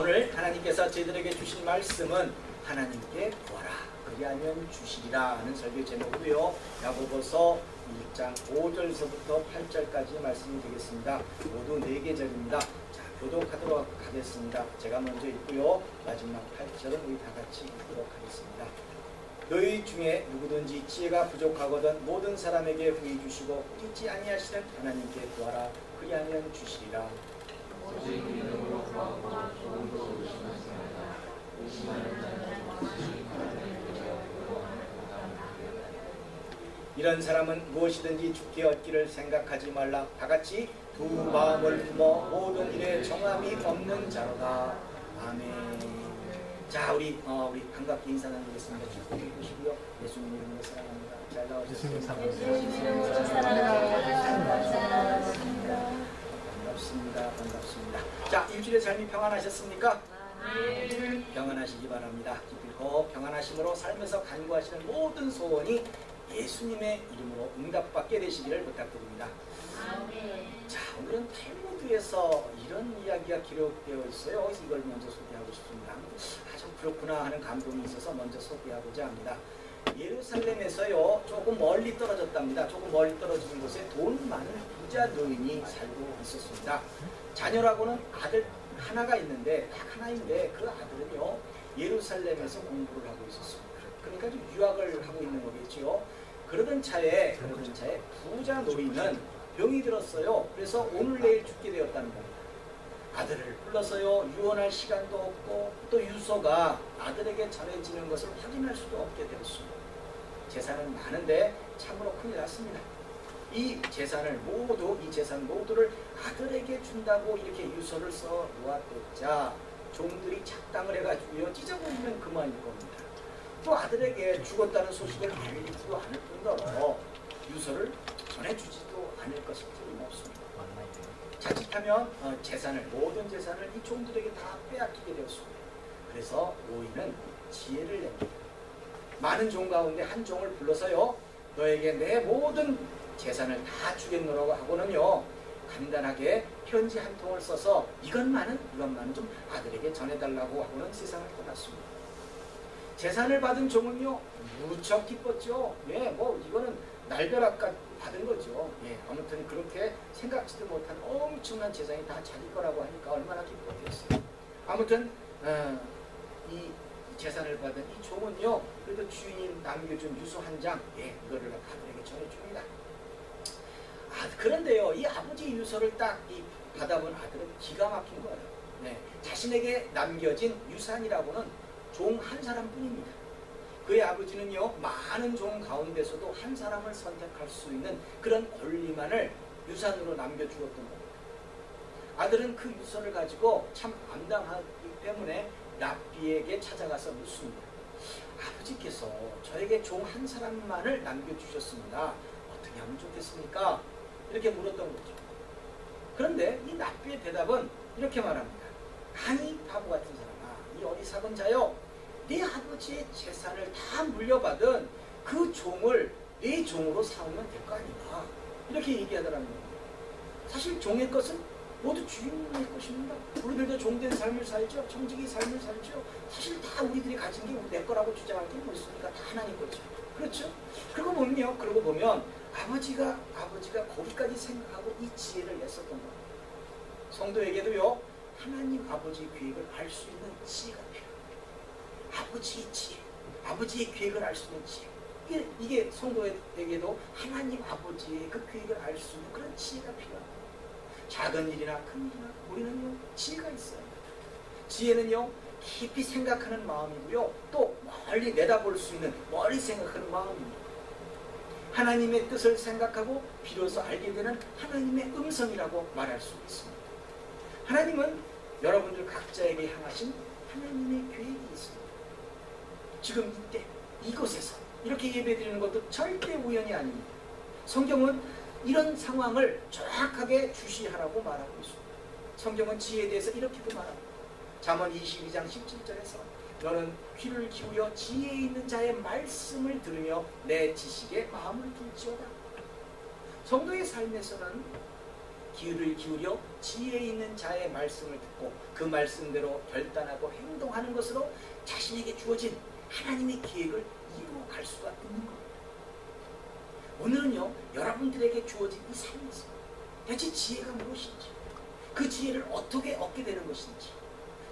오늘 하나님께서 저희들에게 주신 말씀은 하나님께 구하라 그리하면 주시리라 하는 설교 제목이고요. 야고보서 1장 5절서부터 8절까지 말씀이 되겠습니다. 모두 4계절입니다. 자, 교독하도록 하겠습니다. 제가 먼저 읽고요. 마지막 8절은 우리 다 같이 읽도록 하겠습니다. 너희 중에 누구든지 지혜가 부족하거든 모든 사람에게 부이 주시고 잊지 아니하시는 하나님께 구하라 그리하면 주시리라. 이런 사람은 무엇이든지 죽게 얻기를 생각하지 말라. 다같이 두 마음을 품어 모든 일에 정함이 없는 자로다. 아멘. 자, 우리 반갑게 인사 나누겠습니다. 축복해 주시고요. 예수님 이름으로 사랑합니다. 잘 나오셨습니다. 예수님 이름으로 사랑합니다. 반갑습니다. 자, 일주일의 삶이 평안하셨습니까? 네. 평안하시기 바랍니다. 기쁘고 평안하심으로 삶에서 간구하시는 모든 소원이 예수님의 이름으로 응답받게 되시기를 부탁드립니다. 자, 오늘은 탈무드에서 이런 이야기가 기록되어 있어요. 이걸 먼저 소개하고 싶습니다. 아주 그렇구나 하는 감동이 있어서 먼저 소개하고자 합니다. 예루살렘에서요, 조금 멀리 떨어졌답니다. 조금 멀리 떨어지는 곳에 돈 많은 부자 노인이 살고 있었습니다. 자녀라고는 아들 하나가 있는데, 딱 하나인데 그 아들은요, 예루살렘에서 공부를 하고 있었습니다. 그러니까 좀 유학을 하고 있는 거겠죠. 그러던 차에 부자 노인은 병이 들었어요. 그래서 오늘 내일 죽게 되었다는 겁니다. 아들을 불러서요, 유언할 시간도 없고 또 유서가 아들에게 전해지는 것을 확인할 수도 없게 되었습니다. 재산은 많은데 참으로 큰일 났습니다. 이 재산 모두를 아들에게 준다고 이렇게 유서를 써 놓았자 종들이 착당을 해가지고요, 찢어버리면 그만일 겁니다. 또 아들에게 죽었다는 소식을 알리지도 않을 뿐더러 유서를 전해주지도 않을 것이 틀림없습니다. 자칫하면 모든 재산을 이 종들에게 다 빼앗기게 되었습니다. 그래서 노인은 지혜를 냅니다. 많은 종 가운데 한 종을 불러서요, 너에게 내 모든 재산을 다 주겠노라고 하고는요, 간단하게 편지 한 통을 써서 이것만은 좀 아들에게 전해달라고 하고는 세상을 떠났습니다. 재산을 받은 종은요, 무척 기뻤죠. 예, 이거는 날벼락까지 받은 거죠. 예, 아무튼 그렇게 생각지도 못한 엄청난 재산이 다 자기 거라고 하니까 얼마나 기뻤겠어요. 아무튼 이 재산을 받은 이 종은요, 그래도 주인이 남겨준 유서 한 장, 예, 이거를 아들에게 전해줍니다. 그런데요, 이 아버지 유서를 딱 받아본 아들은 기가 막힌 거예요. 네, 자신에게 남겨진 유산이라고는 종 한 사람뿐입니다. 그의 아버지는요, 많은 종 가운데서도 한 사람을 선택할 수 있는 그런 권리만을 유산으로 남겨주었던 겁니다. 아들은 그 유서를 가지고 참 암담하기 때문에 랍비에게 찾아가서 묻습니다. 아버지께서 저에게 종 한 사람만을 남겨주셨습니다. 어떻게 하면 좋겠습니까? 이렇게 물었던 거죠. 그런데 이 랍비의 대답은 이렇게 말합니다. 아니, 바보 같은 사람아, 이 어리석은 자여, 네 아버지의 재산을 다 물려받은 그 종을 네 종으로 삼으면 될 거 아니냐, 이렇게 얘기하더라는 겁니다. 사실 종의 것은 모두 주인의 것입니다. 우리들도 종된 삶을 살죠. 청지기 삶을 살죠. 사실 다 우리들이 가진 게 내 거라고 주장할 게 뭐 있습니까? 다 하나님 거죠. 그렇죠? 그러고 보면 아버지가 거기까지 생각하고 이 지혜를 냈었던 겁니다. 성도에게도요, 하나님 아버지의 계획을 알 수 있는 지혜가 필요합니다. 아버지의 지혜, 아버지의 계획을 알 수 있는 지혜. 이게 성도에게도 하나님 아버지의 그 계획을 알 수 있는 그런 지혜가 필요합니다. 작은 일이나 큰 일이나 우리는요, 지혜가 있어요. 지혜는요, 깊이 생각하는 마음이고요, 또 멀리 내다볼 수 있는 멀리 생각하는 마음입니다. 하나님의 뜻을 생각하고 비로소 알게 되는 하나님의 음성이라고 말할 수 있습니다. 하나님은 여러분들 각자에게 향하신 하나님의 계획이 있습니다. 지금 이때 이곳에서 이렇게 예배드리는 것도 절대 우연이 아닙니다. 성경은 이런 상황을 정확하게 주시하라고 말하고 있습니다. 성경은 지혜에 대해서 이렇게도 말합니다. 잠언 22장 17절에서 너는 귀를 기울여 지혜 있는 자의 말씀을 들으며 내 지식에 마음을 둘지어다. 성도의 삶에서는 귀를 기울여 지혜 있는 자의 말씀을 듣고 그 말씀대로 결단하고 행동하는 것으로 자신에게 주어진 하나님의 계획을 이루어갈 수가 있는 겁니다. 오늘은요, 여러분들에게 주어진 이 삶에서 대체 지혜가 무엇인지, 그 지혜를 어떻게 얻게 되는 것인지,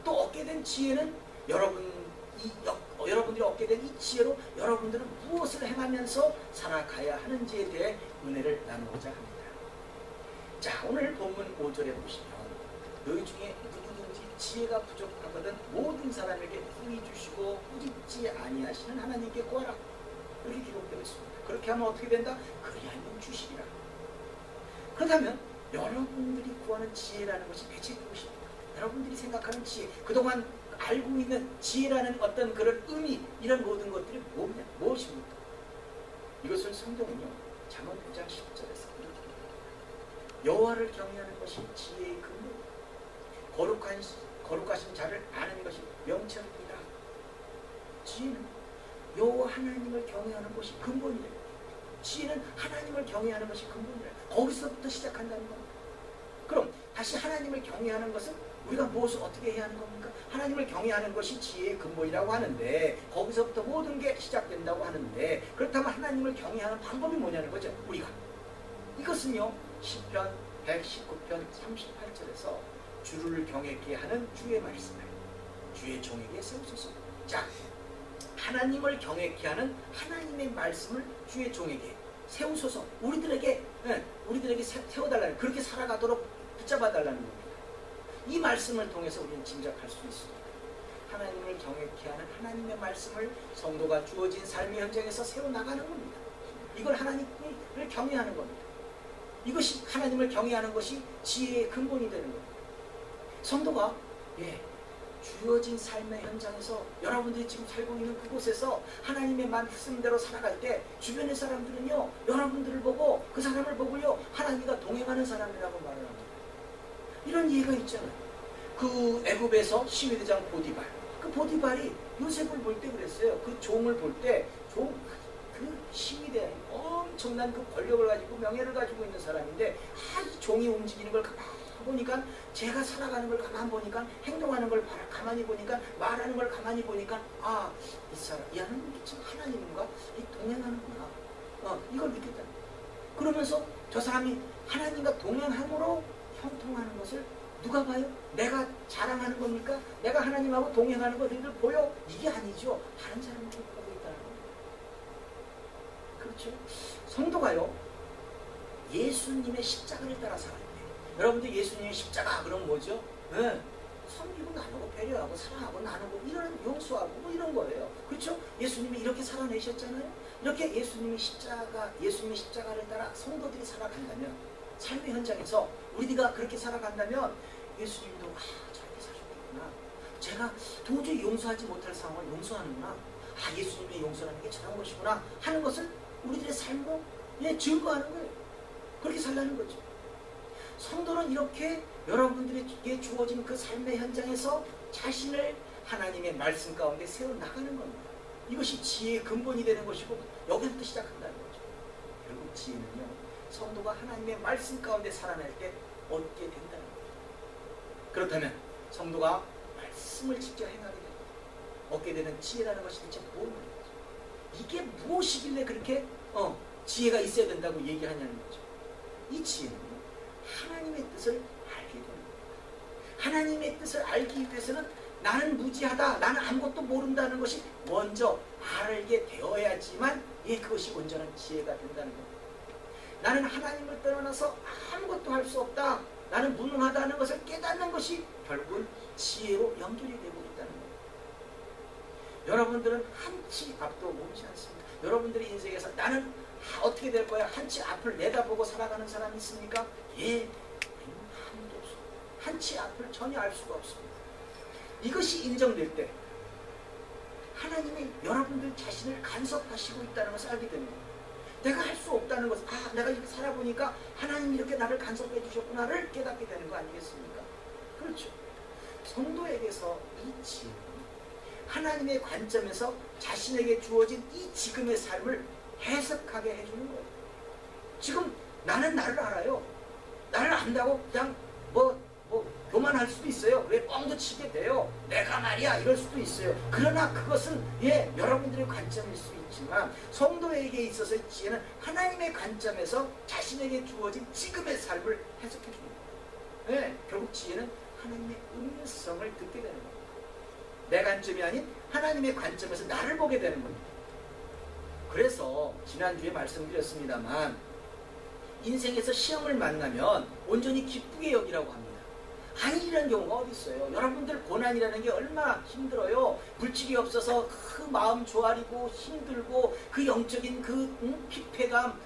또 얻게 된 지혜는 여러분들이 얻게 된 이 지혜로 여러분들은 무엇을 행하면서 살아가야 하는지에 대해 은혜를 나누고자 합니다. 자, 오늘 본문 5절에 보시면 너희 중에 누구든지 지혜가 부족하거든 모든 사람에게 후히 주시고 꾸짖지 아니하시는 하나님께 구하라. 이렇게 기록되어 있습니다. 그렇게 하면 어떻게 된다? 그리하면 주시리라. 그렇다면 여러분들이 구하는 지혜라는 것이 대체 무엇입니까? 여러분들이 생각하는 지혜, 그동안 알고 있는 지혜라는 어떤 그런 의미, 이런 모든 것들이 무엇입니까? 이것을 성경은요, 잠언 9장 10절에서 여호와를 경외하는 것이 지혜의 근본, 거룩하신 자를 아는 것이 명철입니다. 지혜는 여호와 하나님을 경외하는 것이 근본이래요. 지혜는 하나님을 경외하는 것이 근본이래요. 거기서부터 시작한다는 겁니다. 그럼 다시 하나님을 경외하는 것은 우리가 무엇을 어떻게 해야 하는 겁니까? 하나님을 경외하는 것이 지혜의 근본이라고 하는데 거기서부터 모든 게 시작된다고 하는데, 그렇다면 하나님을 경외하는 방법이 뭐냐는 거죠. 우리가 이것은요, 시편 119편 38절에서 주를 경외케 하는 주의 말씀을 주의 종에게 세우소서. 자, 하나님을 경외케 하는 하나님의 말씀을 주의 종에게 세우소서. 우리들에게 세워달라는, 그렇게 살아가도록 붙잡아달라는 겁니다. 이 말씀을 통해서 우리는 짐작할 수 있습니다. 하나님을 경외케 하는 하나님의 말씀을 성도가 주어진 삶의 현장에서 세워나가는 겁니다. 이걸 하나님을 경외하는 겁니다. 이것이 하나님을 경외하는 것이 지혜의 근본이 되는 겁니다. 성도가 주어진 삶의 현장에서 여러분들이 지금 살고 있는 그곳에서 하나님의 말씀대로 살아갈 때 주변의 사람들은요, 여러분들을 보고 그 사람을 보고요, 하나님과 동행하는 사람이라고 말을 합니다. 이런 이해가 있잖아요. 그 애굽에서 시위대장 보디발, 그 보디발이 요셉을 볼 때 그랬어요. 그 종을 볼 때 그 시위대 엄청난 그 권력을 가지고 명예를 가지고 있는 사람인데 종이 움직이는 걸 가만히 보니까, 제가 살아가는 걸 가만히 보니까, 행동하는 걸 가만히 보니까, 말하는 걸 가만히 보니까, 이 사람, 얘는 지금 하나님과 동행하는구나. 이걸 느꼈다. 그러면서 저 사람이 하나님과 동행함으로 형통하는 것을 누가 봐요? 내가 자랑하는 겁니까? 내가 하나님하고 동행하는 것들을 보여? 이게 아니죠. 다른 사람들이 보고 있다는 겁니다. 그렇죠? 성도가요, 예수님의 십자가를 따라 살아야 돼요. 여러분들 예수님의 십자가 그럼 뭐죠? 섬기고 나누고 배려하고 사랑하고 나누고 이런 용서하고 뭐 이런 거예요. 그렇죠? 예수님이 이렇게 살아내셨잖아요. 이렇게 예수님의 십자가를 따라 성도들이 살아간다면, 삶의 현장에서 우리가 그렇게 살아간다면 예수님도 저렇게 사셨구나, 제가 도저히 용서하지 못할 상황을 용서하는구나, 예수님의 용서라는 게 저런 것이구나 하는 것을 우리들의 삶으로 증거하는 거예요. 그렇게 살라는 거죠. 성도는 이렇게 여러분들에게 주어진 그 삶의 현장에서 자신을 하나님의 말씀 가운데 세워나가는 겁니다. 이것이 지혜의 근본이 되는 것이고, 여기서부터 시작한다는 거죠. 결국 지혜는요, 성도가 하나님의 말씀 가운데 살아날 때 얻게 된다는 거죠. 그렇다면 성도가 말씀을 직접 행하게 되고 얻게 되는 지혜라는 것이 대체 뭐냐는 거죠. 이게 무엇이길래 그렇게 지혜가 있어야 된다고 얘기하냐는 거죠. 이 지혜는 하나님의 뜻을 알게 되는 겁니다. 하나님의 뜻을 알기 위해서는 나는 무지하다, 나는 아무것도 모른다는 것이 먼저 알게 되어야지만 그것이 온전한 지혜가 된다는 겁니다. 나는 하나님을 떠나서 아무것도 할 수 없다, 나는 무능하다는 것을 깨닫는 것이 결국은 지혜로 연결이 되고 있다는 겁니다. 여러분들은 한치 앞도 모르지 않습니다. 여러분들의 인생에서 나는 어떻게 될 거야, 한치 앞을 내다보고 살아가는 사람이 있습니까? 한도 없어. 한치 앞을 전혀 알 수가 없습니다. 이것이 인정될 때 하나님이 여러분들 자신을 간섭하시고 있다는 것을 알게 됩니다. 내가 할 수 없다는 것을, 내가 이렇게 살아보니까 하나님이 이렇게 나를 간섭해 주셨구나를 깨닫게 되는 거 아니겠습니까? 그렇죠. 성도에게서 이 지혜는 하나님의 관점에서 자신에게 주어진 이 지금의 삶을 해석하게 해주는 거예요. 지금 나는 나를 알아요. 나를 안다고 그냥 교만할 수도 있어요. 왜 뻥도 치게 돼요. 내가 말이야 이럴 수도 있어요. 그러나 그것은 여러분들의 관점일 수 있지만 성도에게 있어서의 지혜는 하나님의 관점에서 자신에게 주어진 지금의 삶을 해석해 줍니다. 결국 지혜는 하나님의 음성을 듣게 되는 겁니다. 내 관점이 아닌 하나님의 관점에서 나를 보게 되는 겁니다. 그래서 지난주에 말씀드렸습니다만 인생에서 시험을 만나면 온전히 기쁘게 여기라고 합니다. 아니라는 경우가 어디 있어요. 여러분들 고난이라는 게 얼마나 힘들어요. 물질이 없어서 그 마음 조아리고 힘들고 그 영적인 그 피폐감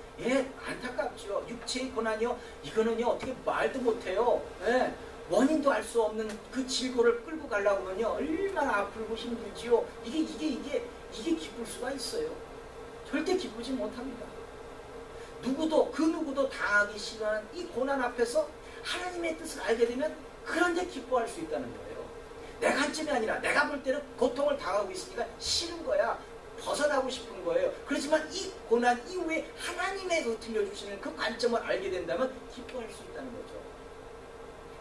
안타깝죠. 육체의 고난이요. 이거는요 어떻게 말도 못해요. 원인도 알 수 없는 그 질고를 끌고 가려고 하면요 얼마나 아프고 힘들지요. 이게 기쁠 수가 있어요. 절대 기쁘지 못합니다. 그 누구도 당하기 싫어하는 이 고난 앞에서 하나님의 뜻을 알게 되면 그런데 기뻐할 수 있다는 거예요. 내 관점이 아니라 내가 볼 때는 고통을 당하고 있으니까 싫은 거야. 벗어나고 싶은 거예요. 그렇지만 이 고난 이후에 하나님의 들려주시는 그 관점을 알게 된다면 기뻐할 수 있다는 거죠.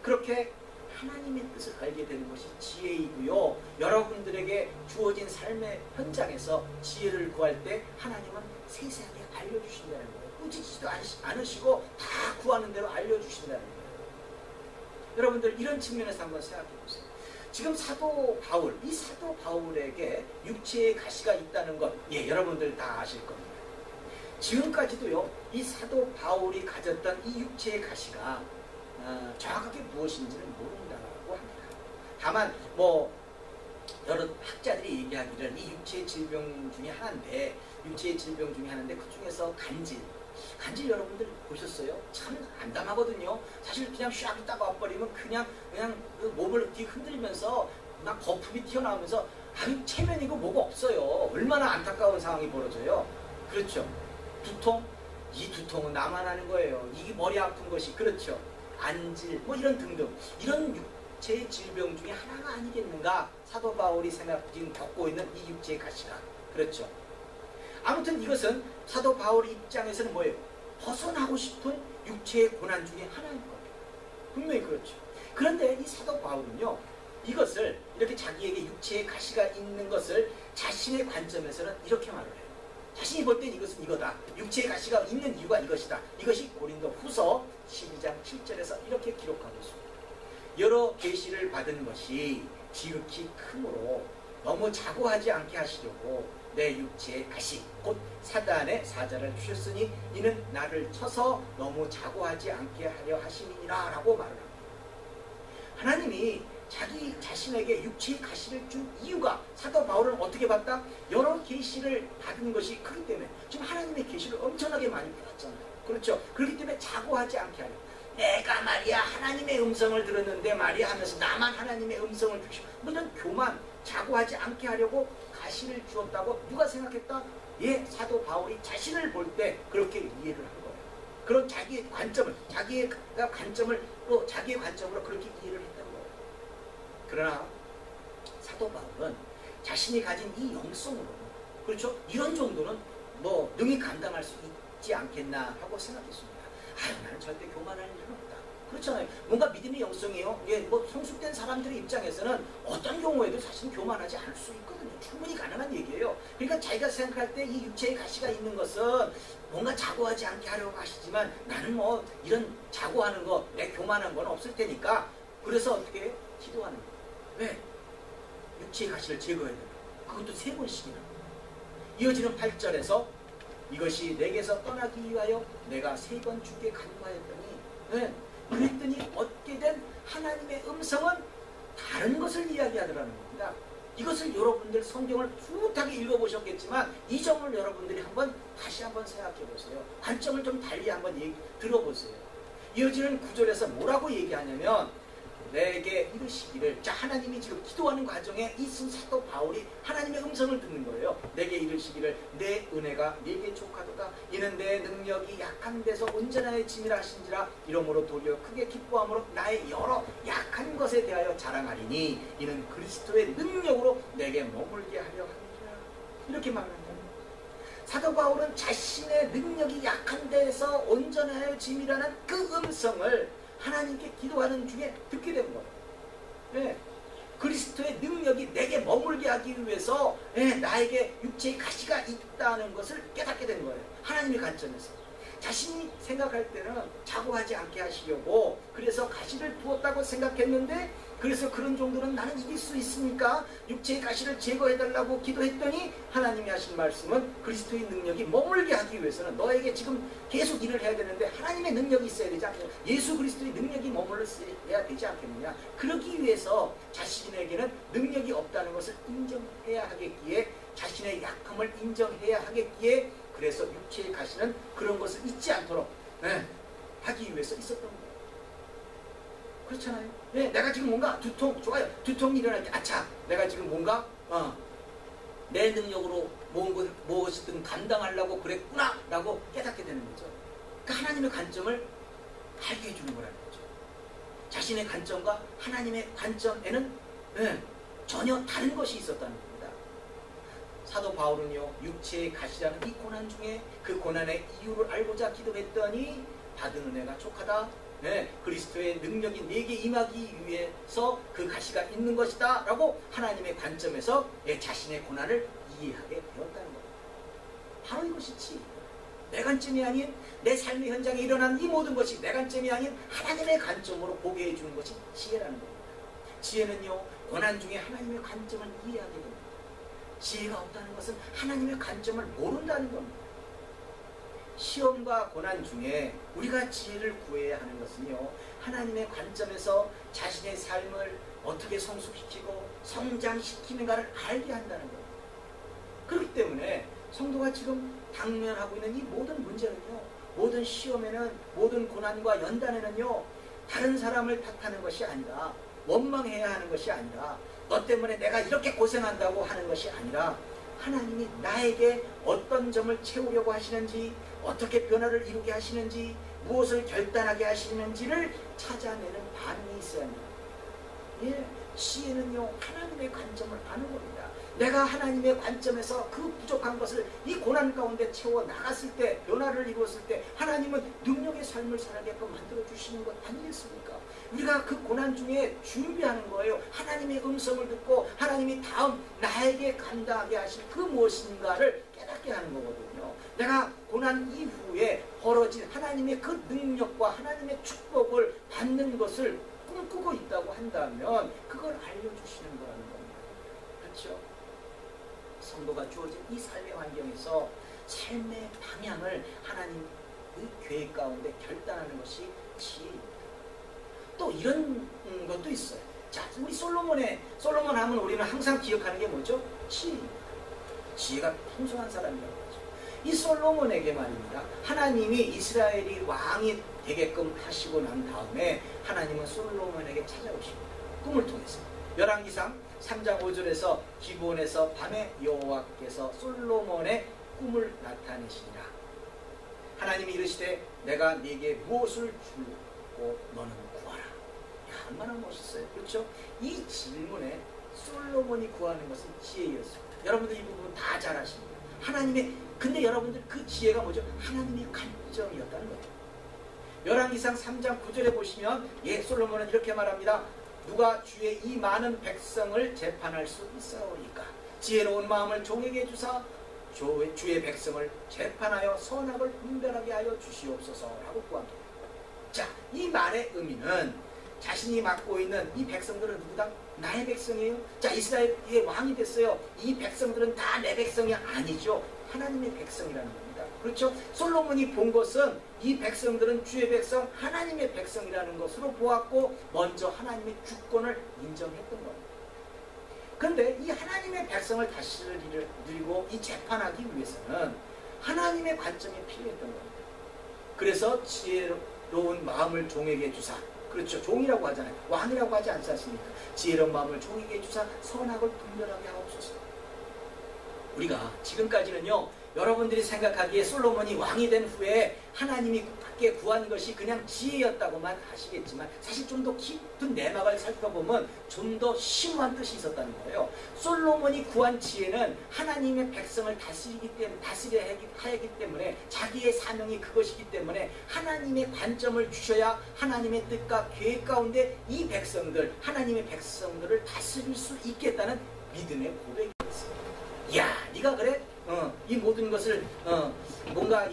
그렇게 하나님의 뜻을 알게 되는 것이 지혜이고요. 여러분들에게 주어진 삶의 현장에서 지혜를 구할 때 하나님은 세세하게 알려주신다는 거예요. 꾸짖지도 않으시고 다 구하는 대로 알려주신다는 거예요. 여러분들 이런 측면에서 한번 생각해 보세요. 지금 사도 바울에게 육체의 가시가 있다는 것 여러분들 다 아실 겁니다. 지금까지도요 이 사도 바울이 가졌던 이 육체의 가시가 정확하게 무엇인지는 모른다고 합니다. 다만 여러 학자들이 얘기하기를 이 육체의 질병 중에 하나인데 그 중에서 간질 여러분들 보셨어요? 참 암담하거든요. 사실 그냥 샥 있다가 와버리면 그냥 그 몸을 이렇게 흔들면서 막 거품이 튀어나오면서 체면이고 뭐가 없어요. 얼마나 안타까운 상황이 벌어져요. 그렇죠. 두통? 이 두통은 나만 하는 거예요. 이게 머리 아픈 것이 그렇죠. 안질 이런 등등 이런 육체의 질병 중에 하나가 아니겠는가. 사도 바울이 지금 겪고 있는 이 육체의 가시가 그렇죠. 아무튼 이것은 사도 바울의 입장에서는 뭐예요? 벗어나고 싶은 육체의 고난 중에 하나인 겁니다. 분명히 그렇죠. 그런데 이 사도 바울은요 이것을 이렇게 자기에게 육체의 가시가 있는 것을 자신의 관점에서는 이렇게 말을 해요. 자신이 볼 땐 이것은 이거다. 육체의 가시가 있는 이유가 이것이다. 이것이 고린도 후서 12장 7절에서 이렇게 기록하고 있습니다. 여러 계시를 받은 것이 지극히 크므로 너무 자고하지 않게 하시려고 내 육체의 가시 곧 사단의 사자를 주셨으니 이는 나를 쳐서 너무 자고하지 않게 하려 하심이니라 라고 말을 합니다. 하나님이 자기 자신에게 육체의 가시를 준 이유가 사도 바울은 어떻게 봤다? 여러 계시를 받은 것이 크기 때문에 지금 하나님의 계시를 엄청나게 많이 받았잖아요. 그렇죠. 그렇기 때문에 자고하지 않게 하려. 내가 말이야 하나님의 음성을 들었는데 말이야 하면서 나만 하나님의 음성을 주시고 이런 교만 자고하지 않게 하려고 가시를 주었다고 누가 생각했다? 사도 바울이 자신을 볼 때 그렇게 이해를 한 거예요. 그런 자기의 관점을 자기의 관점으로 그렇게 이해를 했던 거예요. 그러나 사도 바울은 자신이 가진 이 영성으로 그렇죠? 이런 정도는 능히 감당할 수 있지 않겠나 하고 생각했습니다. 나는 절대 교만할 일은 없다. 그렇잖아요. 뭔가 믿음의 영성이에요. 성숙된 사람들의 입장에서는 어떤 경우에도 사실 교만하지 않을 수 있거든요. 충분히 가능한 얘기예요. 그러니까 자기가 생각할 때 이 육체의 가시가 있는 것은 뭔가 자고하지 않게 하려고 하시지만 나는 이런 자고하는 거, 내 교만한 건 없을 테니까 그래서 어떻게 해요? 기도하는 거예요. 왜? 육체의 가시를 제거해야 돼요. 그것도 3번씩이나. 이어지는 8절에서 이것이 내게서 떠나기 위하여 내가 3번 주께 간구하였더니 그랬더니 얻게 된 하나님의 음성은 다른 것을 이야기하더라는 겁니다. 이것을 여러분들 성경을 푸릇하게 읽어보셨겠지만 이 점을 여러분들이 다시 한번 생각해 보세요. 관점을 좀 달리 한번 들어보세요. 이어지는 9절에서 뭐라고 얘기하냐면 내게 이르시기를, 자, 하나님이 지금 기도하는 과정에 이 사도 바울이 하나님의 음성을 듣는 거예요. 내게 이르시기를 내 은혜가 네게 족하도다. 이는 내 능력이 약한 데서 온전하여 짐이라 하신지라. 이러므로 도리어 크게 기뻐함으로 나의 여러 약한 것에 대하여 자랑하리니 이는 그리스도의 능력으로 내게 머물게 하려 하느니라. 이렇게 말합니다. 사도 바울은 자신의 능력이 약한 데에서 온전하여 짐이라는 그 음성을 하나님께 기도하는 중에 듣게 된 거예요. 예. 그리스도의 능력이 내게 머물게 하기 위해서 나에게 육체의 가시가 있다는 것을 깨닫게 된 거예요. 하나님의 관점에서. 자신이 생각할 때는 자고하지 않게 하시려고 그래서 가시를 두었다고 생각했는데, 그래서 그런 정도는 나는 이길 수 있으니까 육체의 가시를 제거해달라고 기도했더니 하나님이 하신 말씀은 그리스도의 능력이 머물게 하기 위해서는 너에게 지금 계속 일을 해야 되는데 하나님의 능력이 있어야 되지 않느냐, 예수 그리스도의 능력이 머물러야 되지 않겠느냐, 그러기 위해서 자신에게는 능력이 없다는 것을 인정해야 하겠기에, 자신의 약함을 인정해야 하겠기에, 그래서 육체의 가시는 그런 것을 잊지 않도록 하기 위해서 있었던 거예요. 그렇잖아요. 내가 지금 뭔가 두통, 좋아요. 두통이 일어날 때, 아차, 내가 지금 뭔가 내 능력으로 무엇이든 감당하려고 그랬구나 라고 깨닫게 되는 거죠. 그러니까 하나님의 관점을 알게 해주는 거라는 거죠. 자신의 관점과 하나님의 관점에는 전혀 다른 것이 있었다는 겁니다. 사도 바울은요, 육체의 가시라는 이 고난 중에 그 고난의 이유를 알고자 기도했더니 받은 은혜가 족하다. 그리스도의 능력이 내게 임하기 위해서 그 가시가 있는 것이다 라고 하나님의 관점에서 자신의 고난을 이해하게 되었다는 거예요. 바로 이것이 지혜예요. 내 관점이 아닌 내 삶의 현장에 일어난 이 모든 것이 내 관점이 아닌 하나님의 관점으로 보게 해주는 것이 지혜라는 겁니다. 지혜는요, 고난 중에 하나님의 관점을 이해하게 됩니다. 지혜가 없다는 것은 하나님의 관점을 모른다는 겁니다. 시험과 고난 중에 우리가 지혜를 구해야 하는 것은요, 하나님의 관점에서 자신의 삶을 어떻게 성숙시키고 성장시키는가를 알게 한다는 겁니다. 그렇기 때문에 성도가 지금 당면하고 있는 이 모든 문제는요, 모든 시험에는, 모든 고난과 연단에는요, 다른 사람을 탓하는 것이 아니라, 원망해야 하는 것이 아니라, 너 때문에 내가 이렇게 고생한다고 하는 것이 아니라, 하나님이 나에게 어떤 점을 채우려고 하시는지, 어떻게 변화를 이루게 하시는지, 무엇을 결단하게 하시는지를 찾아내는 반응이 있어야 합니다. 지혜는요, 하나님의 관점을 아는 겁니다. 내가 하나님의 관점에서 그 부족한 것을 이 고난 가운데 채워 나갔을 때, 변화를 이루었을 때 하나님은 능력의 삶을 살게끔 만들어 주시는 것 아니겠습니까? 우리가 그 고난 중에 준비하는 거예요. 하나님의 음성을 듣고 하나님이 다음 나에게 감당하게 하실 그 무엇인가를 깨닫게 하는 거거든요. 내가 고난 이후에 벌어진 하나님의 그 능력과 하나님의 축복을 받는 것을 꿈꾸고 있다고 한다면 그걸 알려주시는 거라는 겁니다. 그렇죠? 성도가 주어진 이 삶의 환경에서 삶의 방향을 하나님의 계획 가운데 결단하는 것이 지혜입니다. 또 이런 것도 있어요. 자, 우리 솔로몬 하면 우리는 항상 기억하는 게 뭐죠? 지혜입니다. 지혜가 풍성한 사람이라고 하죠. 이 솔로몬에게 말입니다, 하나님이 이스라엘이 왕이 되게끔 하시고 난 다음에 하나님은 솔로몬에게 찾아오십니다. 꿈을 통해서. 열왕기상 3장 5절에서 기브온에서 밤에 여호와께서 솔로몬의 꿈을 나타내시니라. 하나님이 이르시되 내가 네게 무엇을 주고 너는 구하라. 야, 얼마나 멋있어요. 그렇죠? 이 질문에 솔로몬이 구하는 것은 지혜였습니다. 여러분들 이 부분 다 잘 아십니다. 근데 여러분들 그 지혜가 뭐죠? 하나님의 관점이었다는 거예요. 열왕기상 3장 9절에 보시면 솔로몬은 이렇게 말합니다. 누가 주의 이 많은 백성을 재판할 수 있사오리까? 지혜로운 마음을 종에게 주사 주의 백성을 재판하여 선악을 분별하게 하여 주시옵소서라고 구합니다. 자, 이 말의 의미는 자신이 맡고 있는 이 백성들은 누구다? 나의 백성이에요. 자, 이스라엘의 왕이 됐어요. 이 백성들은 다 내 백성이 아니죠. 하나님의 백성이라는 겁니다. 그렇죠? 솔로몬이 본 것은 이 백성들은 주의 백성, 하나님의 백성이라는 것으로 보았고 먼저 하나님의 주권을 인정했던 겁니다. 그런데 이 하나님의 백성을 다스릴 일을 누리고 이 재판하기 위해서는 하나님의 관점이 필요했던 겁니다. 그래서 지혜로운 마음을 종에게 주사, 그렇죠, 종이라고 하잖아요. 왕이라고 하지 않지 않습니까? 지혜로운 마음을 종에게 주사 선악을 분별하게 하옵소서. 우리가 지금까지는요, 여러분들이 생각하기에 솔로몬이 왕이 된 후에 하나님이 그렇게 구한 것이 그냥 지혜였다고만 하시겠지만 사실 좀 더 깊은 내막을 살펴보면 좀 더 심오한 뜻이 있었다는 거예요. 솔로몬이 구한 지혜는 하나님의 백성을 다스려야 하기 때문에 자기의 사명이 그것이기 때문에 하나님의 관점을 주셔야 하나님의 뜻과 계획 가운데 이 백성들, 하나님의 백성들을 다스릴 수 있겠다는 믿음의 고백이었어요. 이야, 네가 그래? 이 모든 것을 뭔가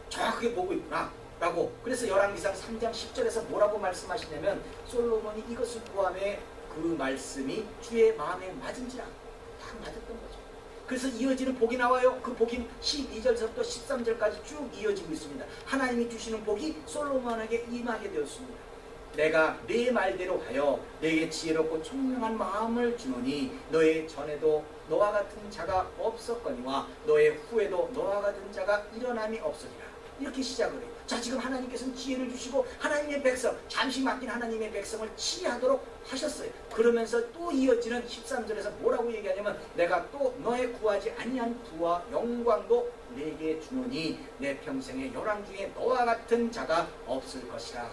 정확하게 보고 있구나 라고. 그래서 열왕기상 3장 10절에서 뭐라고 말씀하시냐면 솔로몬이 이것을 구함에 그 말씀이 주의 마음에 맞은지라. 딱 맞았던 거죠. 그래서 이어지는 복이 나와요. 그 복이 12절부터 13절까지 쭉 이어지고 있습니다. 하나님이 주시는 복이 솔로몬에게 임하게 되었습니다. 내가 네 말대로 하여 내게 지혜롭고 총명한 마음을 주노니 너의 전에도 너와 같은 자가 없었거니와 너의 후에도 너와 같은 자가 일어남이 없으리라. 이렇게 시작을 해요. 자, 지금 하나님께서는 지혜를 주시고 하나님의 백성, 잠시 맡긴 하나님의 백성을 치리하도록 하셨어요. 그러면서 또 이어지는 13절에서 뭐라고 얘기하냐면 내가 또 너의 구하지 아니한 부와 영광도 내게 주노니 내 평생의 열왕 중에 너와 같은 자가 없을 것이라.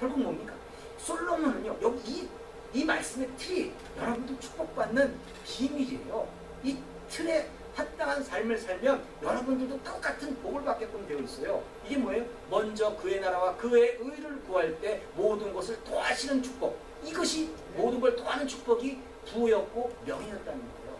결국 뭡니까? 솔로몬은요, 여기 이 말씀의 틀이 여러분도 축복받는 비밀이에요. 이 틀에 합당한 삶을 살면 여러분들도 똑같은 복을 받게끔 되어 있어요. 이게 뭐예요? 먼저 그의 나라와 그의 의를 구할 때 모든 것을 도하시는 축복. 이것이 모든 걸 도하는 축복이 부였고 명이었다는 거예요.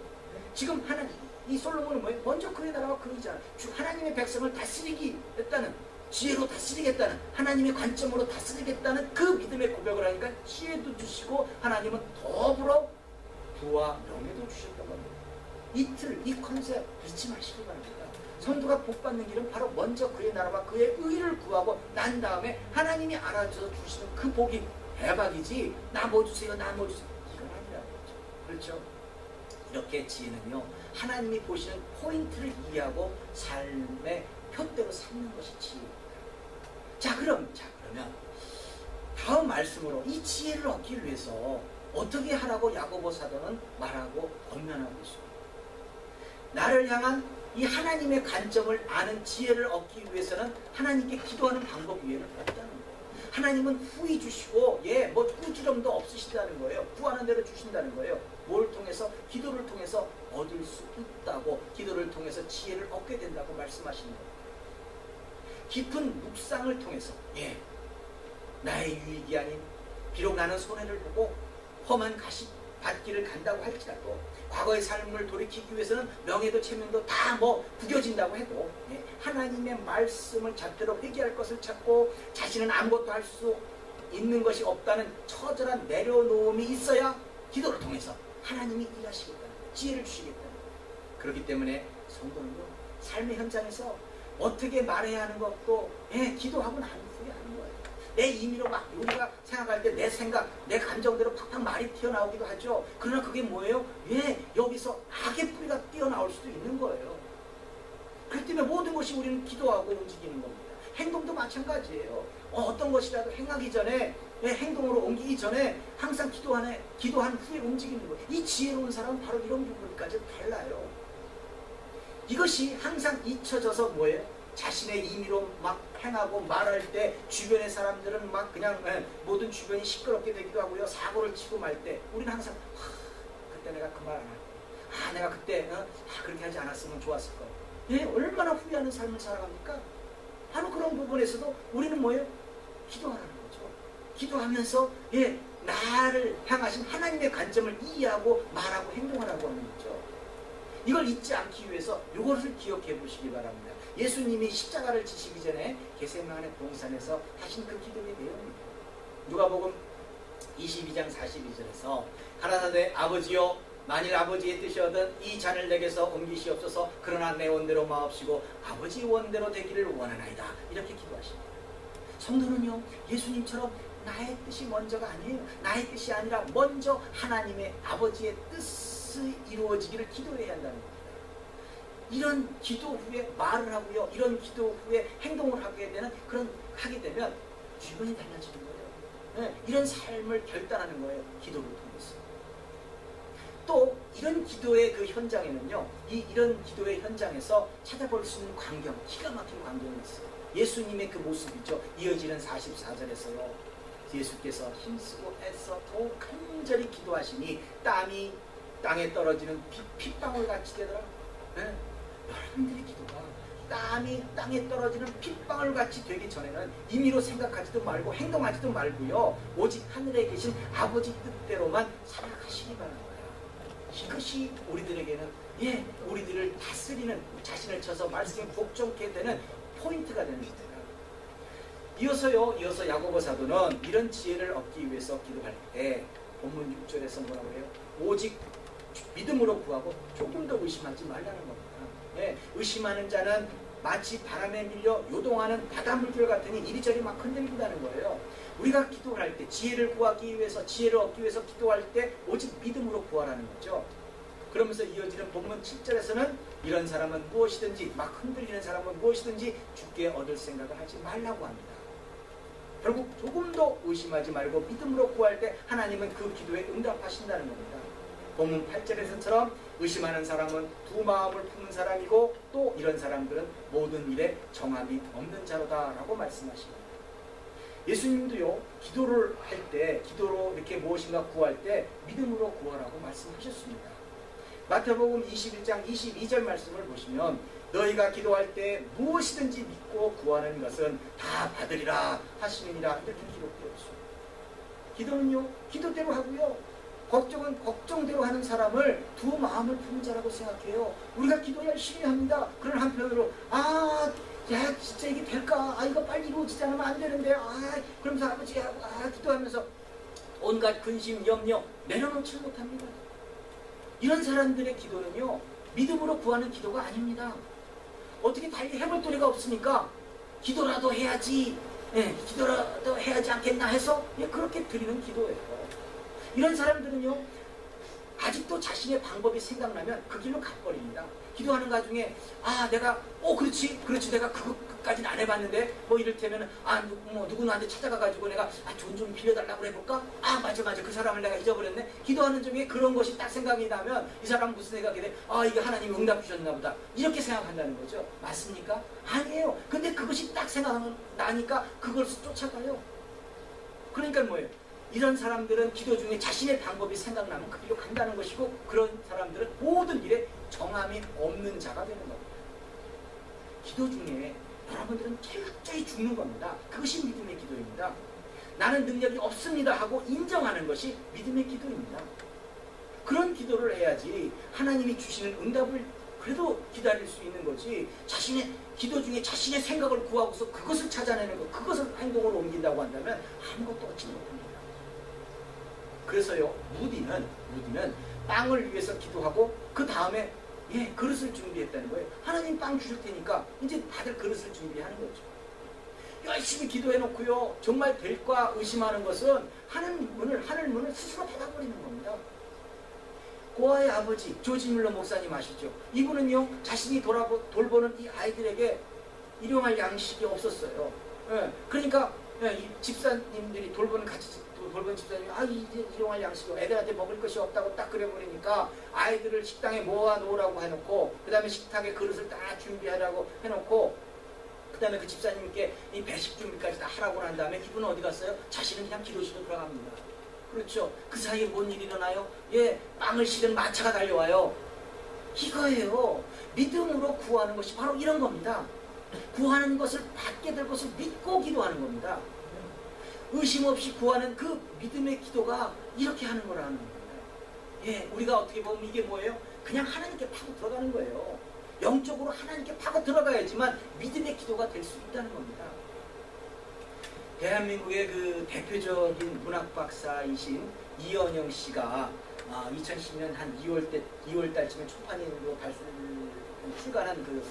지금 하나님, 이 솔로몬은 뭐예요? 먼저 그의 나라와 그 의잖아. 하나님의 백성을 다스리기 했다는, 지혜로 다스리겠다는, 하나님의 관점으로 다스리겠다는 그 믿음의 고백을 하니까 지혜도 주시고 하나님은 더불어 부와 명예도 주셨던 겁니다. 이틀, 이 컨셉 잊지 마시기 바랍니다. 성도가 복받는 길은 바로 먼저 그의 나라와 그의 의를 구하고 난 다음에 하나님이 알아줘서 주시는 그 복이 대박이지, 나 뭐 주세요, 나 뭐 주세요, 이건 아니라는 거죠. 그렇죠? 이렇게 지혜는요, 하나님이 보시는 포인트를 이해하고 삶의 표대로 삼는 것이 지혜입니다. 자, 그러면 다음 말씀으로 이 지혜를 얻기 위해서 어떻게 하라고 야고보 사도는 말하고 권면하고 있습니다. 나를 향한 이 하나님의 관점을 아는 지혜를 얻기 위해서는 하나님께 기도하는 방법 외에는 없다는 거예요. 하나님은 후히 주시고 뭐 꾸지럼도 없으시다는 거예요. 구하는 대로 주신다는 거예요. 뭘 통해서? 기도를 통해서 얻을 수 있다고, 기도를 통해서 지혜를 얻게 된다고 말씀하시는 거예요. 깊은 묵상을 통해서 나의 유익이 아닌, 비록 나는 손해를 보고 험한 밭길을 간다고 할지라도 과거의 삶을 돌이키기 위해서는 명예도 체면도 다 구겨진다고 해도 하나님의 말씀을 잣대로 회개할 것을 찾고 자신은 아무것도 할 수 있는 것이 없다는 처절한 내려놓음이 있어야 기도를 통해서 하나님이 일하시겠다는 거예요. 지혜를 주시겠다는 거예요. 그렇기 때문에 성도는요, 삶의 현장에서 어떻게 말해야 하는 것도 기도하고 난 후에 하는 거예요. 내 임의로 막 우리가 생각할 때 내 생각, 내 감정대로 팍팍 말이 튀어나오기도 하죠. 그러나 그게 뭐예요? 여기서 악의 뿌리가 튀어나올 수도 있는 거예요. 그렇기 때문에 모든 것이 우리는 기도하고 움직이는 겁니다. 행동도 마찬가지예요. 어떤 것이라도 행하기 전에, 행동으로 옮기기 전에 항상 기도한 후에 움직이는 거예요. 이 지혜로운 사람은 바로 이런 부분까지 달라요. 이것이 항상 잊혀져서 뭐예요? 자신의 임의로 막 행하고 말할 때 주변의 사람들은 막 그냥 모든 주변이 시끄럽게 되기도 하고요. 사고를 치고 말 때 우리는 항상 그때 내가 그 말 안 할게. 내가 그때 그렇게 하지 않았으면 좋았을 거야. 얼마나 후회하는 삶을 살아갑니까? 바로 그런 부분에서도 우리는 뭐예요? 기도하라는 거죠. 기도하면서 나를 향하신 하나님의 관점을 이해하고 말하고 행동하라고 하는 거죠. 이걸 잊지 않기 위해서 이것을 기억해 보시기 바랍니다. 예수님이 십자가를 지시기 전에 겟세마네 동산에서 하신 그 기도의 내용입니다. 누가복음 22장 42절에서 가라사대 아버지여, 만일 아버지의 뜻이거든 이 잔을 내게서 옮기시옵소서. 그러나 내 원대로 마옵시고 아버지 원대로 되기를 원하나이다. 이렇게 기도하십니다. 성도는요, 예수님처럼 나의 뜻이 먼저가 아니에요. 나의 뜻이 아니라 먼저 하나님의 아버지의 뜻이 이루어지기를 기도해야 한다는 겁니다. 이런 기도 후에 말을 하고요, 이런 기도 후에 행동을 하게 되면 주변이 달라지는 거예요. 이런 삶을 결단하는 거예요. 기도를 통해서. 또 이런 기도의 그 현장에는요, 이런 기도의 현장에서 찾아볼 수 있는 광경, 기가 막힌 광경이 있어요. 예수님의 그 모습이죠. 이어지는 44절에서요. 예수께서 힘쓰고 애써 더욱 간절히 기도하시니 땀이 땅에 떨어지는 핏방울 같이 되더라. 네? 여러분들의 기도가 땀이 땅에 떨어지는 핏방울 같이 되기 전에는 임의로 생각하지도 말고 행동하지도 말고요. 오직 하늘에 계신 아버지 뜻대로만 살아가시기 바라는 거예요. 이것이 우리들에게는 우리들을 다스리는, 자신을 쳐서 말씀에 복종케 되는 포인트가 되는 겁니다. 이어서 야고보 사도는 이런 지혜를 얻기 위해서 기도할 때 본문 6절에서 뭐라고 해요? 오직 믿음으로 구하고 조금 더 의심하지 말라는 겁니다. 의심하는 자는 마치 바람에 밀려 요동하는 바닷물결 같으니 이리저리 막 흔들린다는 거예요. 우리가 기도할 때 지혜를 구하기 위해서, 지혜를 얻기 위해서 기도할 때 오직 믿음으로 구하라는 거죠. 그러면서 이어지는 본문 7절에서는 이런 사람은 무엇이든지, 막 흔들리는 사람은 무엇이든지 주께 얻을 생각을 하지 말라고 합니다. 결국 조금 더 의심하지 말고 믿음으로 구할 때 하나님은 그 기도에 응답하신다는 겁니다. 본문 8절에서처럼 의심하는 사람은 두 마음을 품는 사람이고 또 이런 사람들은 모든 일에 정함이 없는 자로다 라고 말씀하십니다. 예수님도요, 기도를 할 때, 기도로 이렇게 무엇인가 구할 때 믿음으로 구하라고 말씀하셨습니다. 마태복음 21장 22절 말씀을 보시면 너희가 기도할 때 무엇이든지 믿고 구하는 것은 다 받으리라 하시느니라 이렇게 기록되어 있습니다. 기도는요, 기도대로 하고요, 걱정은 걱정대로 하는 사람을 두 마음을 품은 자라고 생각해요. 우리가 기도 열심히 합니다. 그런 한편으로 진짜 이게 될까? 이거 빨리 이루어지지 않으면 안 되는데 그러면서 아버지 기도하면서 온갖 근심, 염려 내려놓지 못합니다. 이런 사람들의 기도는요, 믿음으로 구하는 기도가 아닙니다. 어떻게 달리 해볼 도리가 없으니까 기도라도 해야지, 기도라도 해야지 않겠나 해서 그렇게 드리는 기도예요. 이런 사람들은요, 아직도 자신의 방법이 생각나면 그 길로 가버립니다. 기도하는 가중에 내가 그렇지 내가 그것까지는 안 해봤는데 뭐 이를테면 누구 나한테 찾아가가지고 내가 돈 좀 빌려달라고 해볼까? 맞아 그 사람을 내가 잊어버렸네. 기도하는 중에 그런 것이 딱 생각이 나면 이 사람은 무슨 생각이 돼? 이게 하나님이 응답 주셨나 보다, 이렇게 생각한다는 거죠. 맞습니까? 아니에요. 근데 그것이 딱 생각나니까 그걸 쫓아가요. 그러니까 뭐예요? 이런 사람들은 기도 중에 자신의 방법이 생각나면 그 길로 간다는 것이고, 그런 사람들은 모든 일에 정함이 없는 자가 되는 겁니다. 기도 중에 여러분들은 철저히 죽는 겁니다. 그것이 믿음의 기도입니다. 나는 능력이 없습니다 하고 인정하는 것이 믿음의 기도입니다. 그런 기도를 해야지 하나님이 주시는 응답을 그래도 기다릴 수 있는 거지, 자신의 기도 중에 자신의 생각을 구하고서 그것을 찾아내는 것, 그것을 행동으로 옮긴다고 한다면 아무것도 얻지 못합니다. 그래서요, 무디는 빵을 위해서 기도하고 그 다음에 그릇을 준비했다는 거예요. 하나님 빵 주실 테니까 이제 다들 그릇을 준비하는 거죠. 열심히 기도해놓고요, 정말 될까 의심하는 것은 하늘 문을 스스로 닫아버리는 겁니다. 고아의 아버지 조지 뮬러 목사님 아시죠? 이분은요, 자신이 돌보는 이 아이들에게 일용할 양식이 없었어요. 그러니까 이 집사님들이 돌보는 집사님이 이제 일용할 양식이 애들한테 먹을 것이 없다고 딱 그래버리니까 아이들을 식당에 모아놓으라고 해놓고, 그 다음에 식탁에 그릇을 다 준비하라고 해놓고, 그 다음에 그 집사님께 이 배식 준비까지 다 하라고 난 다음에 이분은 어디 갔어요? 자신은 그냥 기도실로 들어갑니다. 그렇죠. 그 사이에 뭔 일이 일어나요? 빵을 실은 마차가 달려와요. 이거예요. 믿음으로 구하는 것이 바로 이런 겁니다. 구하는 것을 받게 될 것을 믿고 기도하는 겁니다. 의심 없이 구하는 그 믿음의 기도가 이렇게 하는 거라는 겁니다. 우리가 어떻게 보면 이게 뭐예요? 그냥 하나님께 파고 들어가는 거예요. 영적으로 하나님께 파고 들어가야지만 믿음의 기도가 될 수 있다는 겁니다. 대한민국의 그 대표적인 문학 박사이신 이현영 씨가 2010년 한 2월 달쯤에 초판으로 출간한 그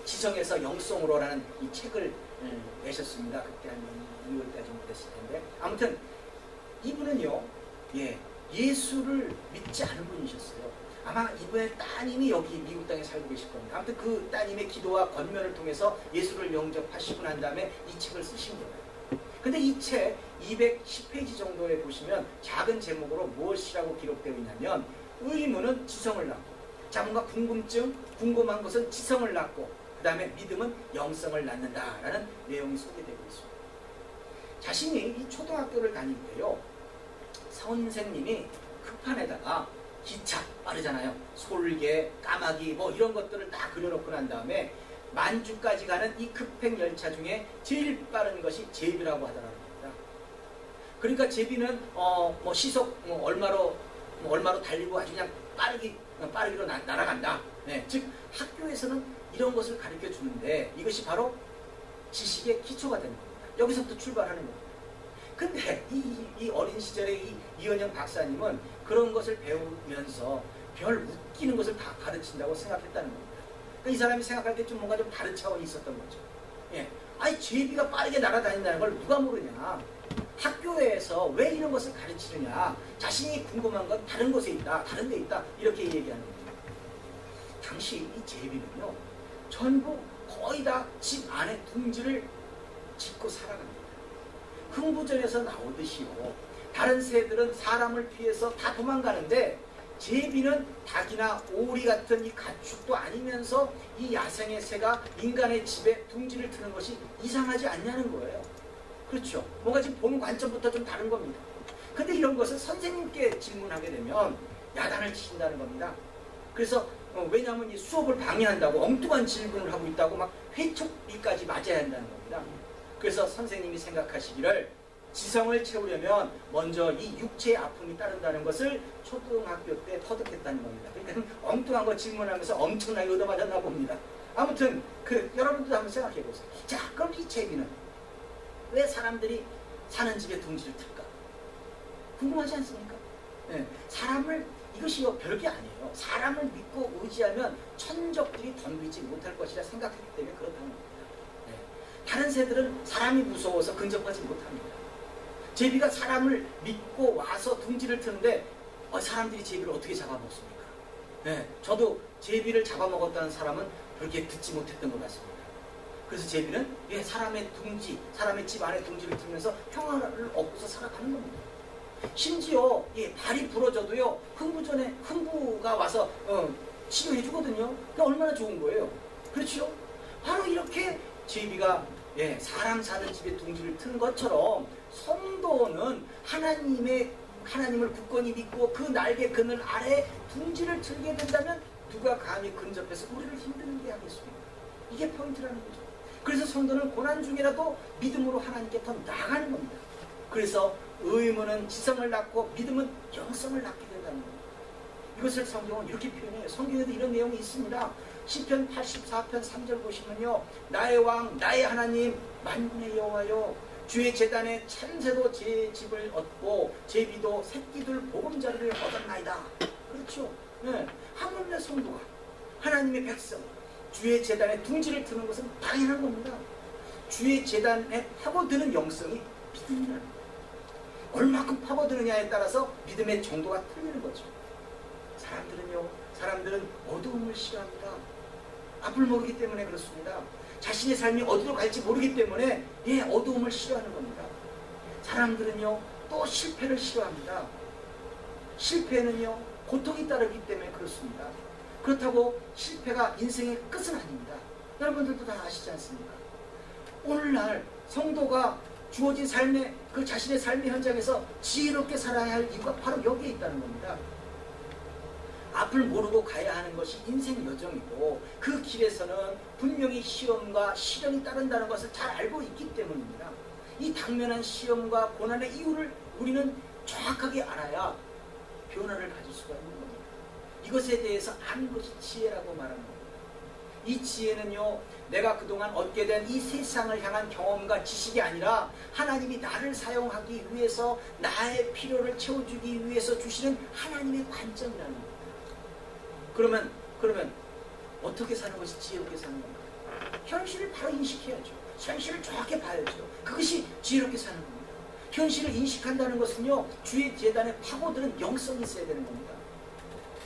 지성에서 영성으로라는 이 책을 내셨습니다. 그때 한 2월까지 됐을 텐데, 아무튼 이분은요, 예수를 믿지 않은 분이셨어요. 아마 이분의 따님이 여기 미국 땅에 살고 계실 겁니다. 아무튼 그 따님의 기도와 권면을 통해서 예수를 영접하시고 난 다음에 이 책을 쓰신 거예요. 근데 이 책 210페이지 정도에 보시면 작은 제목으로 무엇이라고 기록되어 있냐면 의문은 지성을 낳고, 자, 뭔가 궁금증, 궁금한 것은 지성을 낳고, 그 다음에 믿음은 영성을 낳는다라는 내용이 소개되고 있습니다. 자신이 이 초등학교를 다닐 때요, 선생님이 급판에다가 기차, 빠르잖아요. 솔개, 까마귀 뭐 이런 것들을 다 그려놓고 난 다음에 만주까지 가는 이 급행 열차 중에 제일 빠른 것이 제비라고 하더랍니다. 그러니까 제비는 뭐 시속 얼마로 달리고 아주 그냥 빠르기로 날아간다. 네, 즉 학교에서는 이런 것을 가르쳐 주는데 이것이 바로 지식의 기초가 되는 겁니다. 여기서부터 출발하는 겁니다. 근데 이 어린 시절의 이은영 박사님은 그런 것을 배우면서 별 웃기는 것을 다 가르친다고 생각했다는 겁니다. 그러니까 이 사람이 생각할 때 좀 뭔가 좀 다른 차원이 있었던 거죠. 예. 아니, 제비가 빠르게 날아다닌다는 걸 누가 모르냐. 학교에서 왜 이런 것을 가르치느냐. 자신이 궁금한 건 다른 곳에 있다, 다른 데 있다, 이렇게 얘기하는 겁니다. 당시 이 제비는요, 전부 거의 다 집 안에 둥지를 짓고 살아갑니다. 흥부전에서 나오듯이요, 다른 새들은 사람을 피해서 다 도망가는데 제비는 닭이나 오리 같은 이 가축도 아니면서 이 야생의 새가 인간의 집에 둥지를 트는 것이 이상하지 않냐는 거예요. 그렇죠. 뭔가 지금 보는 관점부터 좀 다른 겁니다. 근데 이런 것을 선생님께 질문하게 되면 야단을 치신다는 겁니다. 그래서 왜냐하면 이 수업을 방해한다고 엉뚱한 질문을 하고 있다고 막 회초리까지 맞아야 한다는 겁니다. 그래서 선생님이 생각하시기를 지성을 채우려면 먼저 이 육체의 아픔이 따른다는 것을 초등학교 때 터득했다는 겁니다. 그러니까 엉뚱한 거 질문하면서 엄청나게 얻어맞았나 봅니다. 아무튼 여러분들도 한번 생각해 보세요. 자, 그럼 이 제비는 왜 사람들이 사는 집에 둥지를 틀까? 궁금하지 않습니까? 네, 이것이 별게 아니에요. 사람을 믿고 의지하면 천적들이 덤비지 못할 것이라 생각했기 때문에 그렇다는 겁니다. 네, 다른 새들은 사람이 무서워서 근접하지 못합니다. 제비가 사람을 믿고 와서 둥지를 트는데 사람들이 제비를 어떻게 잡아먹습니까? 네, 저도 제비를 잡아먹었다는 사람은 그렇게 듣지 못했던 것 같습니다. 그래서 제비는 사람의 집 안에 둥지를 틀면서 평화를 얻고서 살아가는 겁니다. 심지어 발이 부러져도요, 흥부가 와서 치료해 주거든요. 그러니까 얼마나 좋은 거예요. 그렇죠? 바로 이렇게 제비가 사람 사는 집에 둥지를 트는 것처럼 성도는 하나님을 굳건히 믿고 그 날개 그늘 아래 둥지를 틀게 된다면 누가 감히 근접해서 우리를 힘들게 하겠습니까? 이게 포인트라는 거죠. 그래서 성도는 고난 중이라도 믿음으로 하나님께 더 나아가는 겁니다. 그래서 의문은 지성을 낳고 믿음은 영성을 낳게 된다는 겁니다. 이것을 성경은 이렇게 표현해요. 성경에도 이런 내용이 있습니다. 시편 84편 3절 보시면요, 나의 왕 나의 하나님 만군의 여호와여, 주의 제단에 참새도 제 집을 얻고 제비도 새끼들 보금자리를 얻었나이다. 그렇죠. 네. 하물며 성도가 하나님의 백성 주의 제단에 둥지를 트는 것은 당연한 겁니다. 주의 제단에 파고드는 영성이 믿음이라는 거예요. 얼마큼 파고드느냐에 따라서 믿음의 정도가 틀리는 거죠. 사람들은 어두움을 싫어합니다. 앞을 모르기 때문에 그렇습니다. 자신의 삶이 어디로 갈지 모르기 때문에 어두움을 싫어하는 겁니다. 사람들은요, 또 실패를 싫어합니다. 실패는요, 고통이 따르기 때문에 그렇습니다. 그렇다고 실패가 인생의 끝은 아닙니다. 여러분들도 다 아시지 않습니까? 오늘날 성도가 주어진 삶의 자신의 삶의 현장에서 지혜롭게 살아야 할 이유가 바로 여기에 있다는 겁니다. 앞을 모르고 가야 하는 것이 인생 여정이고 그 길에서는 분명히 시험과 시련이 따른다는 것을 잘 알고 있기 때문입니다. 이 당면한 시험과 고난의 이유를 우리는 정확하게 알아야 변화를 가질 수가 있는 겁니다. 이것에 대해서 아는 것이 지혜라고 말하는 겁니다. 이 지혜는요, 내가 그동안 얻게 된 이 세상을 향한 경험과 지식이 아니라 하나님이 나를 사용하기 위해서 나의 필요를 채워주기 위해서 주시는 하나님의 관점이라는 겁니다. 그러면 어떻게 사는 것이 지혜롭게 사는 겁니까? 현실을 바로 인식해야죠. 현실을 정확히 봐야죠. 그것이 지혜롭게 사는 겁니다. 현실을 인식한다는 것은요, 주의 제단에 파고드는 영성이 있어야 되는 겁니다.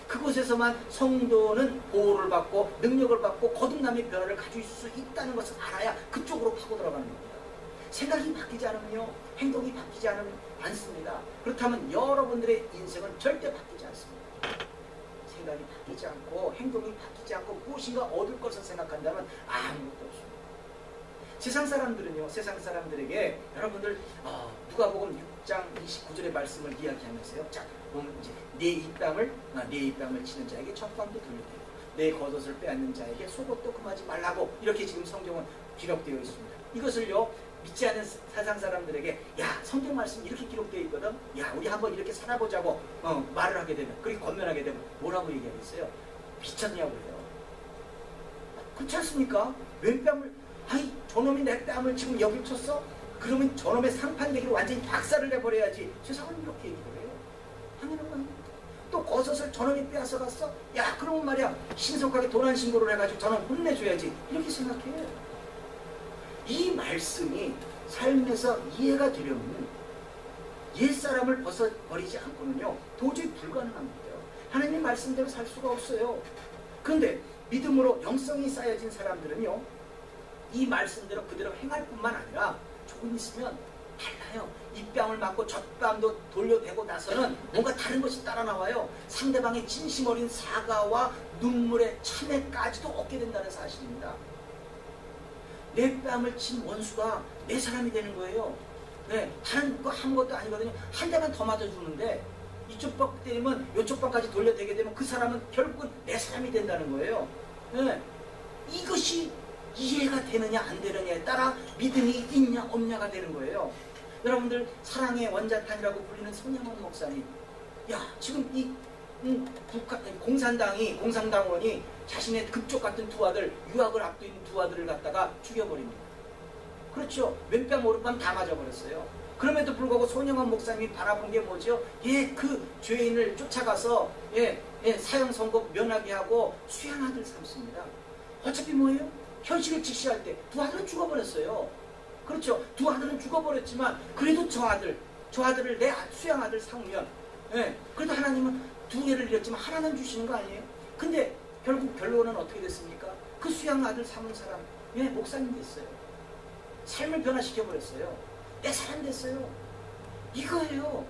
그곳에서만 성도는 보호를 받고 능력을 받고 거듭남의 변화를 가질 수 있다는 것을 알아야 그쪽으로 파고 들어가는 겁니다. 생각이 바뀌지 않으면요, 행동이 바뀌지 않습니다. 그렇다면 여러분들의 인생은 절대 바뀌지 않습니다. 생각이 바뀌지 않고 행동이 바뀌지 않고 무엇인가 얻을 것을 생각한다면 아무것도 없습니다. 세상 사람들은요, 세상 사람들에게 여러분들 누가복음 6장 29절의 말씀을 이야기하면서요, 자, 보면 이제 내 입담을 치는 자에게 첫방도 돌려대고 내 겉옷을 빼앗는 자에게 속옷도 금하지 말라고 이렇게 지금 성경은 기록되어 있습니다. 이것을요, 믿지 않는 세상 사람들에게 야, 성경 말씀 이렇게 기록되어 있거든, 야, 우리 한번 이렇게 살아보자고 말을 하게 되면, 그렇게 권면하게 되면 뭐라고 얘기하겠어요? 미쳤냐고 해요. 그렇지 않습니까? 왼뺨을, 아이, 저놈이 내 뺨을 지금 여기 쳤어? 그러면 저놈의 상판되기를 완전히 박살을 내버려야지. 세상은 이렇게 얘기를 해요. 당연한 겁니다. 또 겉옷을 저놈이 빼앗아 갔어? 야, 그러면 말이야, 신속하게 도난 신고를 해가지고 저놈 혼내줘야지. 이렇게 생각해요. 이 말씀이 삶에서 이해가 되려면 옛사람을 벗어버리지 않고는요, 도저히 불가능합니다. 하나님 말씀대로 살 수가 없어요. 그런데 믿음으로 영성이 쌓여진 사람들은요, 이 말씀대로 그대로 행할 뿐만 아니라 조금 있으면 달라요. 이 뺨을 맞고 저 뺨도 돌려대고 나서는 뭔가 다른 것이 따라 나와요. 상대방의 진심 어린 사과와 눈물의 참회까지도 얻게 된다는 사실입니다. 내 뺨을 친 원수가 내 사람이 되는 거예요. 네, 다른 거 아무것도 아니거든요. 한 대만 더 맞아주는데 이쪽 뺨 때리면 이쪽 뺨까지 돌려대게 되면 그 사람은 결국은 내 사람이 된다는 거예요. 네, 이것이 이해가 되느냐 안 되느냐에 따라 믿음이 있냐 없냐가 되는 거예요. 여러분들, 사랑의 원자탄이라고 불리는 손양원 목사님, 야, 지금 이 공산당원이 자신의 급족 같은 두 아들, 유학을 앞두고 있는 두 아들을 갖다가 죽여버립니다. 그렇죠. 왼뺨 오른뺨 다 맞아버렸어요. 그럼에도 불구하고 손영환 목사님이 바라본 게 뭐죠? 그 죄인을 쫓아가서 사형 선고 면하게 하고 수양아들 삼습니다. 어차피 뭐예요? 현실을 직시할 때 두 아들은 죽어버렸어요. 그렇죠. 두 아들은 죽어버렸지만 그래도 저 아들을 내 수양아들 삼으면, 그래도 하나님은 두 개를 잃었지만 하나는 주시는 거 아니에요? 근데 결국 결론은 어떻게 됐습니까? 그 수양아들 삼은 사람, 목사님 됐어요. 삶을 변화시켜버렸어요. 내 사람 됐어요. 이거예요.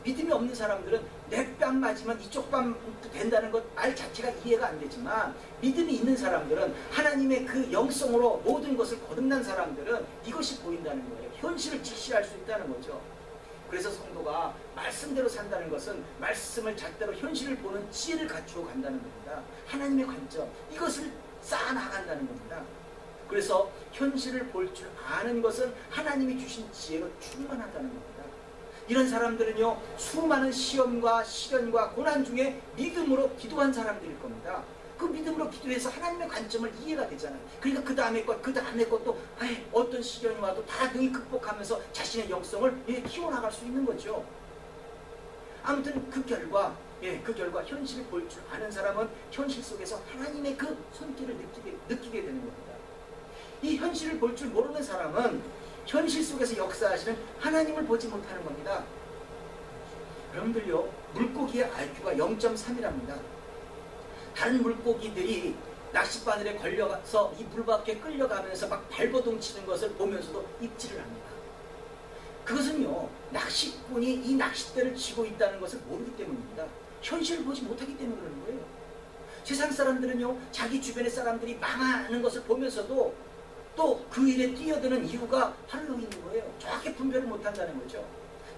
믿음이 없는 사람들은 내 뺨 맞으면 이쪽 뺨 된다는 것 말 자체가 이해가 안 되지만, 믿음이 있는 사람들은 하나님의 그 영성으로 모든 것을 거듭난 사람들은 이것이 보인다는 거예요. 현실을 직시할 수 있다는 거죠. 그래서 성도가 말씀대로 산다는 것은 말씀을 잣대로 현실을 보는 지혜를 갖추어 간다는 겁니다. 하나님의 관점, 이것을 쌓아나간다는 겁니다. 그래서 현실을 볼 줄 아는 것은 하나님이 주신 지혜로 충만하다는 겁니다. 이런 사람들은요, 수많은 시험과 시련과 고난 중에 믿음으로 기도한 사람들일 겁니다. 그 믿음으로 기도해서 하나님의 관점을 이해가 되잖아요. 그러니까 그 다음에 것도 어떤 시련이 와도 다 능히 극복하면서 자신의 영성을 키워나갈 수 있는 거죠. 아무튼 그 결과 현실을 볼 줄 아는 사람은 현실 속에서 하나님의 그 손길을 느끼게 되는 겁니다. 이 현실을 볼 줄 모르는 사람은 현실 속에서 역사하시는 하나님을 보지 못하는 겁니다. 여러분들요, 물고기의 IQ가 0.3이랍니다. 다른 물고기들이 낚싯바늘에 걸려서 이 물 밖에 끌려가면서 막 발버둥 치는 것을 보면서도 입질을 합니다. 그것은요, 낚시꾼이 이 낚싯대를 쥐고 있다는 것을 모르기 때문입니다. 현실을 보지 못하기 때문에 그러는 거예요. 세상 사람들은요, 자기 주변의 사람들이 망하는 것을 보면서도 또 그 일에 뛰어드는 이유가 바로 여기 있는 거예요. 정확히 분별을 못한다는 거죠.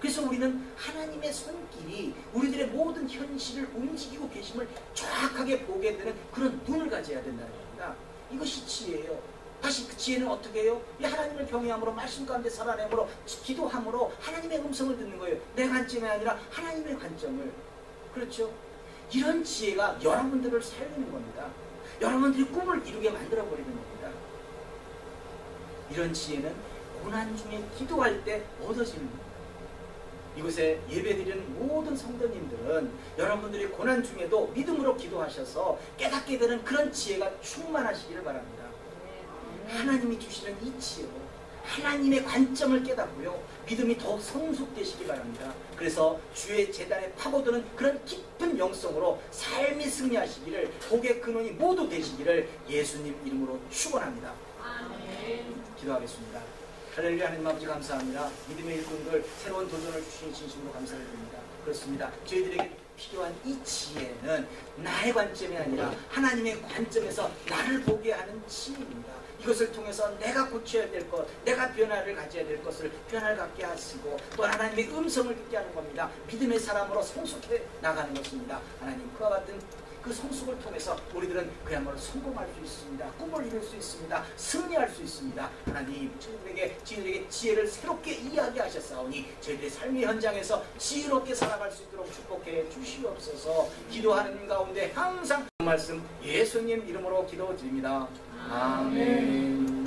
그래서 우리는 하나님의 손길이 우리들의 모든 현실을 움직이고 계심을 정확하게 보게 되는 그런 눈을 가져야 된다는 겁니다. 이것이 지혜예요. 다시 그 지혜는 어떻게 해요? 이 하나님을 경외함으로, 말씀 가운데 살아내므로, 기도함으로 하나님의 음성을 듣는 거예요. 내 관점이 아니라 하나님의 관점을. 그렇죠? 이런 지혜가 여러분들을 살리는 겁니다. 여러분들이 꿈을 이루게 만들어버리는 겁니다. 이런 지혜는 고난 중에 기도할 때 얻어지는 겁니다. 이곳에 예배드리는 모든 성도님들은 여러분들이 고난 중에도 믿음으로 기도하셔서 깨닫게 되는 그런 지혜가 충만하시기를 바랍니다. 하나님이 주시는 이 지혜로 하나님의 관점을 깨닫고요, 믿음이 더욱 성숙되시기 바랍니다. 그래서 주의 제단에 파고드는 그런 깊은 영성으로 삶이 승리하시기를, 복의 근원이 모두 되시기를 예수님 이름으로 축원합니다. 기도하겠습니다. 할렐루야. 하나님 아버지 감사합니다. 믿음의 일꾼들 새로운 도전을 주신 진심으로 감사를 드립니다. 그렇습니다. 저희들에게 필요한 이 지혜는 나의 관점이 아니라 하나님의 관점에서 나를 보게 하는 지혜입니다. 이것을 통해서 내가 고쳐야 될 것, 내가 변화를 가져야 될 것을 변화를 갖게 하시고 또 하나님의 음성을 듣게 하는 겁니다. 믿음의 사람으로 성숙해 나가는 것입니다. 하나님 그와 같은 그 성숙을 통해서 우리들은 그야말로 성공할 수 있습니다. 꿈을 이룰 수 있습니다. 승리할 수 있습니다. 하나님 저희들에게 지혜를 새롭게 이야기하셨사오니 저희들의 삶의 현장에서 지혜롭게 살아갈 수 있도록 축복해 주시옵소서. 기도하는 가운데 항상 그 말씀 예수님 이름으로 기도드립니다. 아멘.